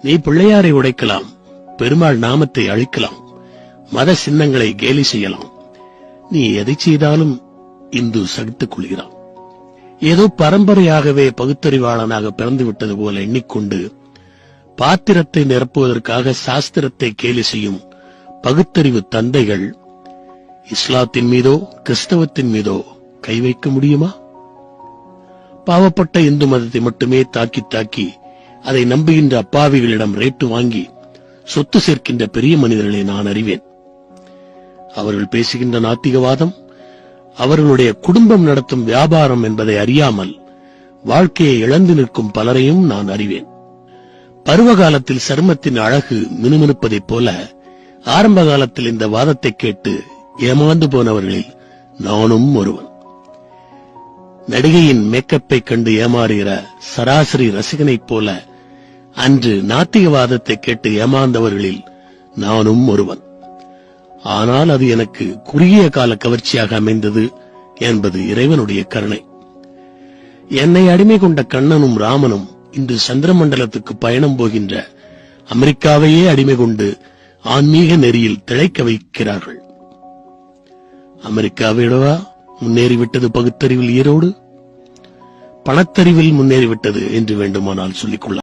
நீ பிள்ளையாரை உடைக்கலாம், பெருமாள் நாமத்தை அழிக்கலாம், மத சின்னங்களை கேலி செய்யலாம். நீ எதை செய்தாலும் இந்து சகித்துக் கொள்கிறான். ஏதோ பரம்பரையாகவே பகுத்தறிவாளனாக பிறந்து விட்டது போல எண்ணிக்கொண்டு பாத்திரத்தை நிரப்புவதற்காக சாஸ்திரத்தை கேலி செய்யும் பகுத்தறிவு தந்தைகள் இஸ்லாத்தின் மீதோ கிறிஸ்தவத்தின் மீதோ கை வைக்க முடியுமா? பாவப்பட்ட இந்து மதத்தை மட்டுமே தாக்கி தாக்கி அதை நம்புகின்ற அப்பாவிகளிடம் ரேட்டு வாங்கி சொத்து சேர்க்கின்ற பெரிய மனிதர்களை நான் அறிவேன். அவர்கள் பேசுகின்ற நாத்திகவாதம் அவர்களுடைய குடும்பம் நடத்தும் வியாபாரம் என்பதை அறியாமல் வாழ்க்கையை இழந்து நிற்கும் பலரையும் நான் அறிவேன். பருவ காலத்தில் சருமத்தின் அழகு மினுமினுப்பதைப் போல ஆரம்ப காலத்தில் இந்த வாதத்தை கேட்டு ஏமாந்து போனவர்களில் நானும் ஒருவன். நடிகையின் மேக்கப்பை கண்டு ஏமாறுகிற சராசரி ரசிகனைப் போல அன்று நாத்திகவாதத்தை கேட்டு ஏமாந்தவர்களில் நானும் ஒருவன். ஆனால் அது எனக்கு குறுகிய கால கவர்ச்சியாக அமைந்தது என்பது இறைவனுடைய கருணை. என்னை அடிமை கொண்ட கண்ணனும் ராமனும் இன்று சந்திரமண்டலத்துக்கு பயணம் போகின்ற அமெரிக்காவையே அடிமை கொண்டு ஆன்மீக நெறியில் திளைக்க வைக்கிறார்கள். அமெரிக்காவிடவா முன்னேறிவிட்டது பகுத்தறிவில் ஈரோடு? பணத்தறிவில் முன்னேறிவிட்டது என்று வேண்டுமானால் சொல்லிக்கொள்ள